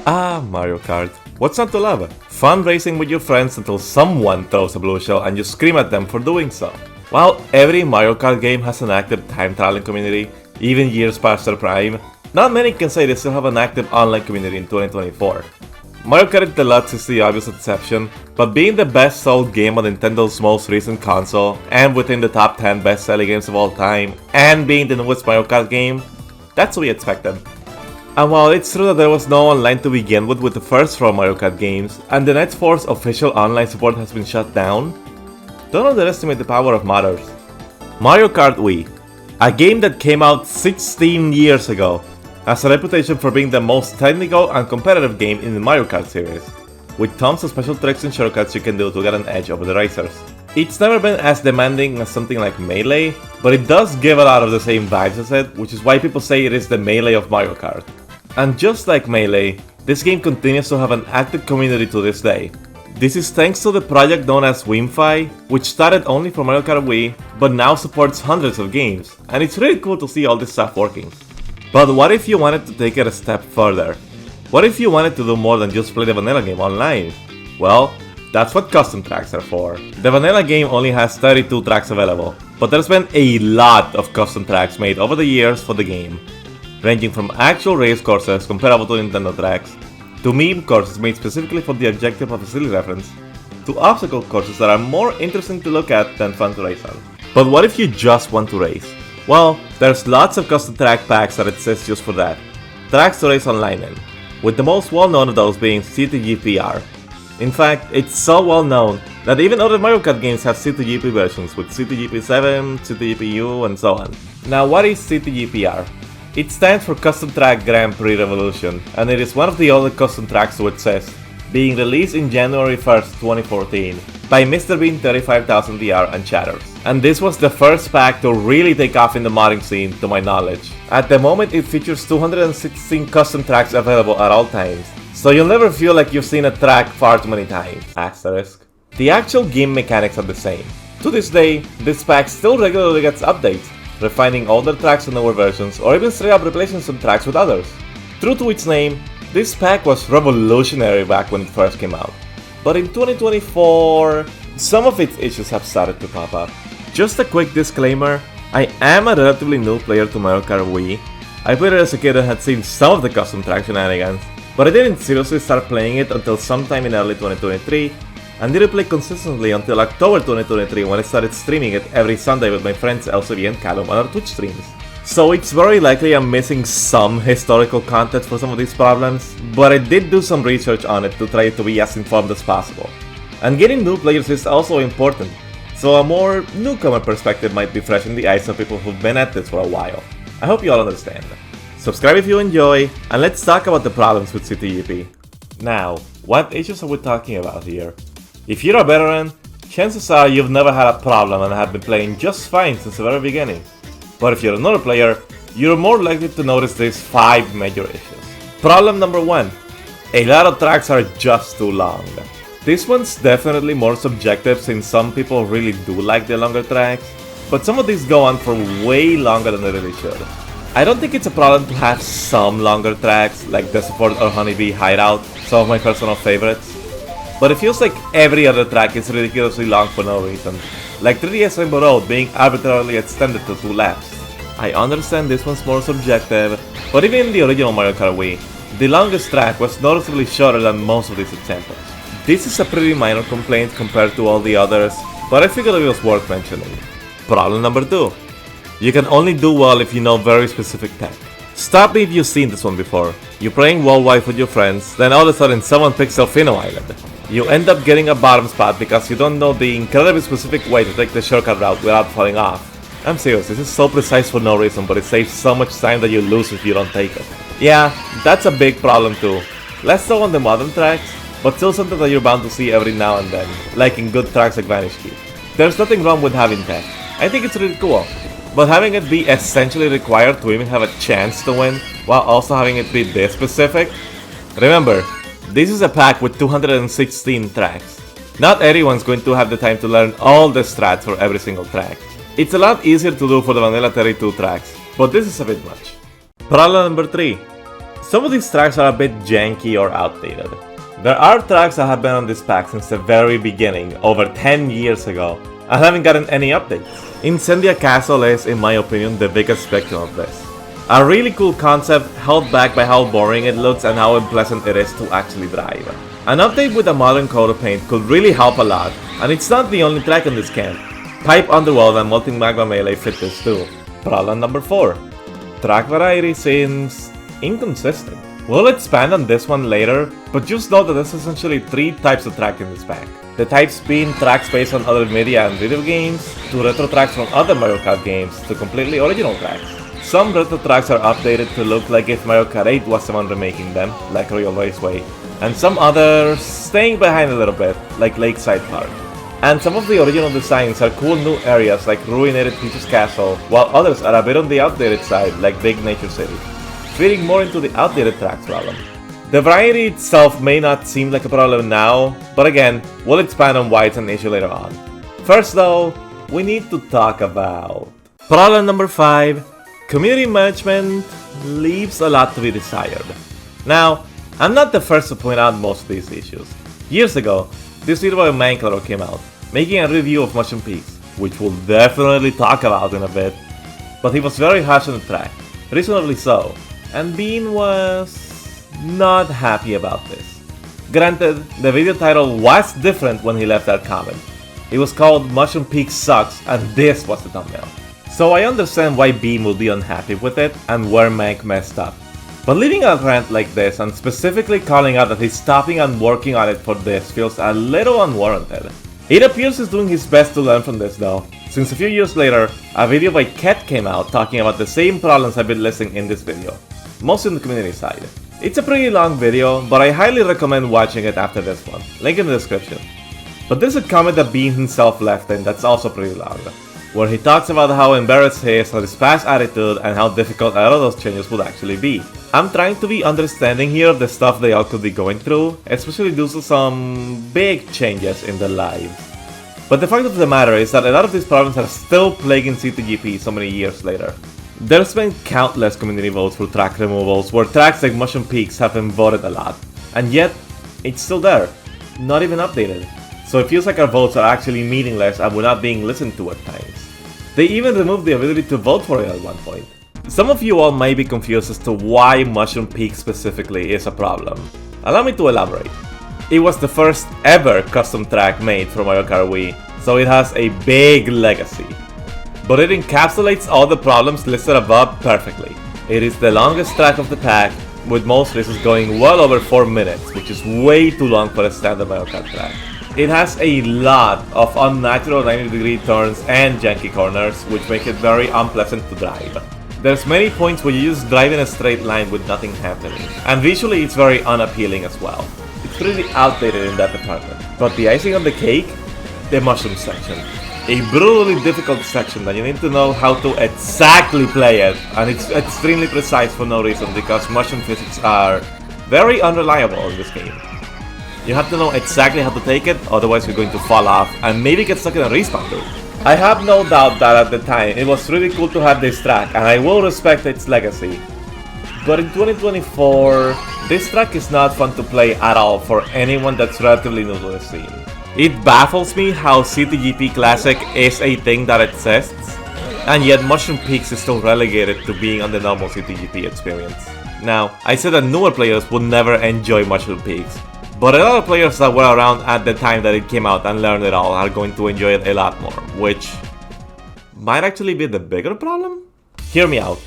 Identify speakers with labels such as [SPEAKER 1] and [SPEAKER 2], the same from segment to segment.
[SPEAKER 1] Ah, Mario Kart. What's not to love? Fun racing with your friends until someone throws a blue shell and you scream at them for doing so. While every Mario Kart game has an active time trialing community, even years past their prime, not many can say they still have an active online community in 2024. Mario Kart Deluxe is the obvious exception, but being the best sold game on Nintendo's most recent console, and within the top 10 best selling games of all time, and being the newest Mario Kart game, that's what we expected. And while it's true that there was no online to begin with the first 4 Mario Kart games, and the Net Force official online support has been shut down, don't underestimate the power of modders. Mario Kart Wii, a game that came out 16 years ago, has a reputation for being the most technical and competitive game in the Mario Kart series, with tons of special tricks and shortcuts you can do to get an edge over the racers. It's never been as demanding as something like Melee, but it does give a lot of the same vibes as it, which is why people say it is the Melee of Mario Kart. And just like Melee, this game continues to have an active community to this day. This is thanks to the project known as WiiMfi, which started only for Mario Kart Wii, but now supports hundreds of games, and it's really cool to see all this stuff working. But what if you wanted to take it a step further? What if you wanted to do more than just play the vanilla game online? Well, that's what custom tracks are for. The vanilla game only has 32 tracks available, but there's been a lot of custom tracks made over the years for the game, ranging from actual race courses comparable to Nintendo tracks, to meme courses made specifically for the objective of a silly reference, to obstacle courses that are more interesting to look at than fun to race on. But what if you just want to race? Well, there's lots of custom track packs that exist just for that. Tracks to race online in, with the most well known of those being CTGP-R. In fact, it's so well known that even other Mario Kart games have CTGP versions with CTGP7, CTGP-U, and so on. Now, what is CTGP-R? It stands for Custom Track Grand Prix Revolution, and it is one of the only custom tracks to exist, being released in January 1st, 2014, by Mr. Bean 35,000 VR and Chatters. And this was the first pack to really take off in the modding scene, to my knowledge. At the moment, it features 216 custom tracks available at all times, so you'll never feel like you've seen a track far too many times. Asterisk. The actual game mechanics are the same. To this day, this pack still regularly gets updates, refining older tracks and newer versions, or even straight up replacing some tracks with others. True to its name, this pack was revolutionary back when it first came out. But in 2024, some of its issues have started to pop up. Just a quick disclaimer, I am a relatively new player to Mario Kart Wii. I played it as a kid and had seen some of the custom track shenanigans, but I didn't seriously start playing it until sometime in early 2023, and didn't play consistently until October 2023 when I started streaming it every Sunday with my friends LCV and Callum on our Twitch streams. So it's very likely I'm missing some historical context for some of these problems, but I did do some research on it to try to be as informed as possible. And getting new players is also important, so a more newcomer perspective might be fresh in the eyes of people who've been at this for a while. I hope you all understand. Subscribe if you enjoy, and let's talk about the problems with CTGP. Now, what issues are we talking about here? If you're a veteran, chances are you've never had a problem and have been playing just fine since the very beginning. But if you're another player, you're more likely to notice these 5 major issues. Problem number 1. A lot of tracks are just too long. This one's definitely more subjective since some people really do like the longer tracks, but some of these go on for way longer than they really should. I don't think it's a problem to have some longer tracks, like Desert or Honeybee Hideout, some of my personal favorites. But it feels like every other track is ridiculously long for no reason, like 3DS Rainbow Road being arbitrarily extended to 2 laps. I understand this one's more subjective, but even in the original Mario Kart Wii, the longest track was noticeably shorter than most of these examples. This is a pretty minor complaint compared to all the others, but I figured it was worth mentioning. Problem number 2. You can only do well if you know very specific tech. Stop me if you've seen this one before. You're playing worldwide with your friends, then all of a sudden someone picks Delfino Island. You end up getting a bottom spot because you don't know the incredibly specific way to take the shortcut route without falling off. I'm serious, this is so precise for no reason, but it saves so much time that you lose if you don't take it. Yeah, that's a big problem too. Less so on the modern tracks, but still something that you're bound to see every now and then, like in good tracks like Vanish Keep. There's nothing wrong with having tech. I think it's really cool. But having it be essentially required to even have a chance to win, while also having it be this specific? Remember, this is a pack with 216 tracks. Not everyone's going to have the time to learn all the strats for every single track. It's a lot easier to do for the vanilla 32 tracks, but this is a bit much. Problem number 3. Some of these tracks are a bit janky or outdated. There are tracks that have been on this pack since the very beginning, over 10 years ago, and haven't gotten any updates. Incendia Castle is, in my opinion, the biggest victim of this. A really cool concept held back by how boring it looks and how unpleasant it is to actually drive. An update with a modern coat of paint could really help a lot, and it's not the only track in this camp. Pipe Underworld and Molten Magma Melee fit this too. Problem number 4. Track variety seems inconsistent. We'll expand on this one later, but just know that there's essentially 3 types of track in this pack. The types being tracks based on other media and video games, to retro tracks from other Mario Kart games, to completely original tracks. Some retro tracks are updated to look like if Mario Kart 8 was the one remaking them, like Royal Raceway, and some others staying behind a little bit, like Lakeside Park. And some of the original designs are cool new areas like ruinated Peach's Castle, while others are a bit on the outdated side, like Big Nature City, feeding more into the outdated tracks problem. The variety itself may not seem like a problem now, but again, we'll expand on why it's an issue later on. First though, we need to talk about problem number 5. Community management leaves a lot to be desired. Now, I'm not the first to point out most of these issues. Years ago, this video by Manclaro came out, making a review of Mushroom Peaks, which we'll definitely talk about in a bit, but he was very harsh on the track, reasonably so, and Bean was not happy about this. Granted, the video title was different when he left that comment. It was called Mushroom Peaks Sucks, and this was the thumbnail. So I understand why Bean will be unhappy with it and where Mank messed up. But leaving a rant like this and specifically calling out that he's stopping and working on it for this feels a little unwarranted. It appears he's doing his best to learn from this though, since a few years later, a video by Ket came out talking about the same problems I've been listing in this video, mostly on the community side. It's a pretty long video, but I highly recommend watching it after this one, link in the description. But there's a comment that Bean himself left in that's also pretty long, where he talks about how embarrassed he is of his past attitude and how difficult a lot of those changes would actually be. I'm trying to be understanding here of the stuff they all could be going through, especially due to some big changes in their lives. But the fact of the matter is that a lot of these problems are still plaguing CTGP so many years later. There's been countless community votes for track removals where tracks like Mushroom Peaks have been voted a lot, and yet it's still there, not even updated. So it feels like our votes are actually meaningless and we're not being listened to at times. They even removed the ability to vote for it at one point. Some of you all might be confused as to why Mushroom Peak specifically is a problem. Allow me to elaborate. It was the first ever custom track made for Mario Kart Wii, so it has a big legacy. But it encapsulates all the problems listed above perfectly. It is the longest track of the pack, with most races going well over 4 minutes, which is way too long for a standard Mario Kart track. It has a lot of unnatural 90-degree turns and janky corners, which make it very unpleasant to drive. There's many points where you just drive in a straight line with nothing happening, and visually it's very unappealing as well. It's pretty outdated in that department. But the icing on the cake? The mushroom section. A brutally difficult section that you need to know how to exactly play it, and it's extremely precise for no reason because mushroom physics are very unreliable in this game. You have to know exactly how to take it, otherwise you're going to fall off and maybe get stuck in a respawn loop. I have no doubt that at the time it was really cool to have this track and I will respect its legacy. But in 2024, this track is not fun to play at all for anyone that's relatively new to the scene. It baffles me how CTGP Classic is a thing that exists, and yet Mushroom Peaks is still relegated to being on the normal CTGP experience. Now, I said that newer players would never enjoy Mushroom Peaks, but a lot of players that were around at the time that it came out and learned it all are going to enjoy it a lot more, which might actually be the bigger problem? Hear me out.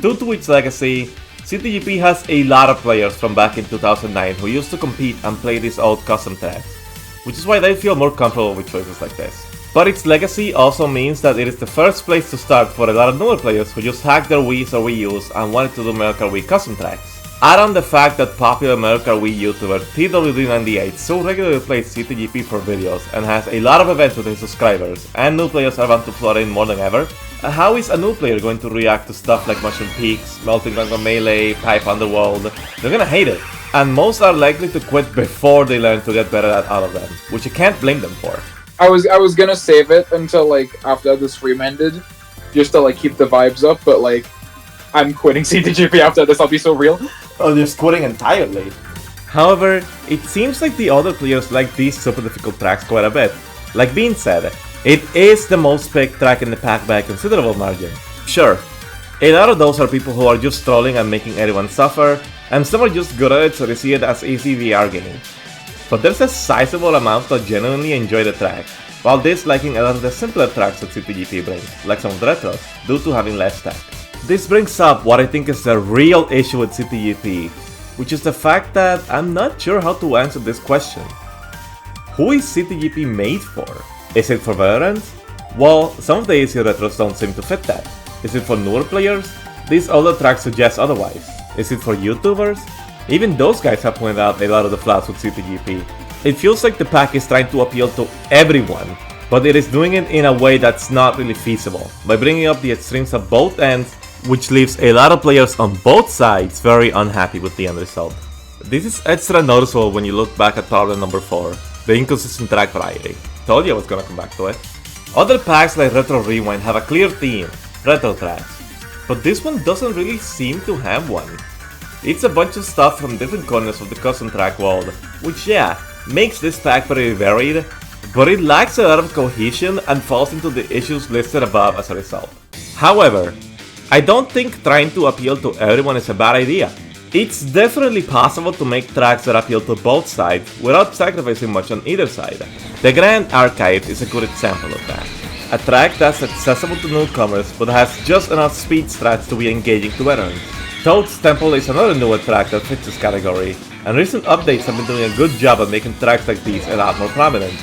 [SPEAKER 1] Due to its legacy, CTGP has a lot of players from back in 2009 who used to compete and play these old custom tracks, which is why they feel more comfortable with choices like this. But its legacy also means that it is the first place to start for a lot of newer players who just hacked their Wii's or Wii U's and wanted to do Mario Kart Wii custom tracks. Add on the fact that popular Mario Kart Wii YouTuber TWD98 so regularly plays CTGP for videos and has a lot of events with his subscribers, and new players are bound to flood in more than ever. How is a new player going to react to stuff like Mushroom Peaks, Melting Magma Melee, Pipe Underworld? They're gonna hate it. And most are likely to quit before they learn to get better at all of them, which you can't blame them for.
[SPEAKER 2] I was gonna save it until like after the stream ended, just to like keep the vibes up, but like I'm quitting CTGP after this, I'll be so real.
[SPEAKER 1] or just quitting entirely. However, it seems like the other players like these super difficult tracks quite a bit. Like Bean said, it is the most picked track in the pack by a considerable margin. Sure, a lot of those are people who are just trolling and making everyone suffer, and some are just good at it so they see it as easy VR gaming. But there's a sizable amount that genuinely enjoy the track, while disliking a lot of the simpler tracks that CTGP brings, like some of the retros, due to having less tech. This brings up what I think is the real issue with CTGP, which is the fact that I'm not sure how to answer this question. Who is CTGP made for? Is it for veterans? Well, some of the easier retros don't seem to fit that. Is it for newer players? These older tracks suggest otherwise. Is it for YouTubers? Even those guys have pointed out a lot of the flaws with CTGP. It feels like the pack is trying to appeal to everyone, but it is doing it in a way that's not really feasible, by bringing up the extremes of both ends, which leaves a lot of players on both sides very unhappy with the end result. This is extra noticeable when you look back at problem number 4, the inconsistent track variety. Told you I was gonna come back to it. Other packs like Retro Rewind have a clear theme, retro tracks, but this one doesn't really seem to have one. It's a bunch of stuff from different corners of the custom track world, which yeah, makes this pack very varied, but it lacks a lot of cohesion and falls into the issues listed above as a result. However, I don't think trying to appeal to everyone is a bad idea. It's definitely possible to make tracks that appeal to both sides without sacrificing much on either side. The Grand Archive is a good example of that. A track that's accessible to newcomers but has just enough speed strats to be engaging to veterans. Toad's Temple is another newer track that fits this category, and recent updates have been doing a good job at making tracks like these a lot more prominent.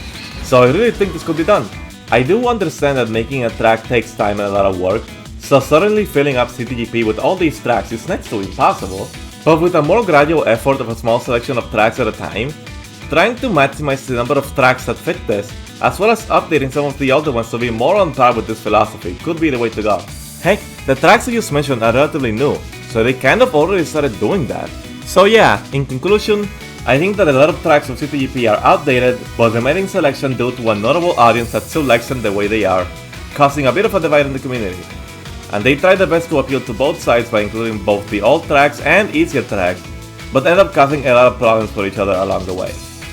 [SPEAKER 1] So I really think this could be done. I do understand that making a track takes time and a lot of work, so suddenly filling up CTGP with all these tracks is next to impossible, but with a more gradual effort of a small selection of tracks at a time, trying to maximize the number of tracks that fit this, as well as updating some of the older ones to be more on par with this philosophy could be the way to go. Heck, the tracks I just mentioned are relatively new, so they kind of already started doing that. So yeah, in conclusion, I think that a lot of tracks of CTGP are outdated, but remaining selection due to a notable audience that still likes them the way they are, causing a bit of a divide in the community. And they try their best to appeal to both sides by including both the old tracks and easier tracks, but end up causing a lot of problems for each other along the way.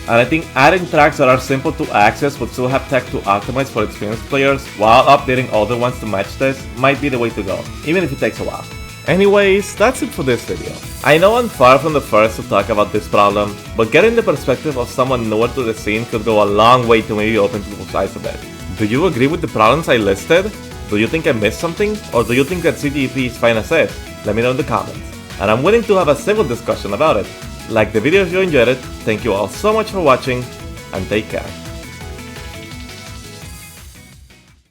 [SPEAKER 1] And I think adding tracks that are simple to access but still have tech to optimize for experienced players while updating older ones to match this might be the way to go, even if it takes a while. Anyways, that's it for this video. I know I'm far from the first to talk about this problem, but getting the perspective of someone newer to the scene could go a long way to maybe open people's eyes a bit. Do you agree with the problems I listed? Do you think I missed something? Or do you think that CTGP is fine as is? Let me know in the comments. And I'm willing to have a civil discussion about it. Like the video if you enjoyed it, thank you all so much for watching, and take care.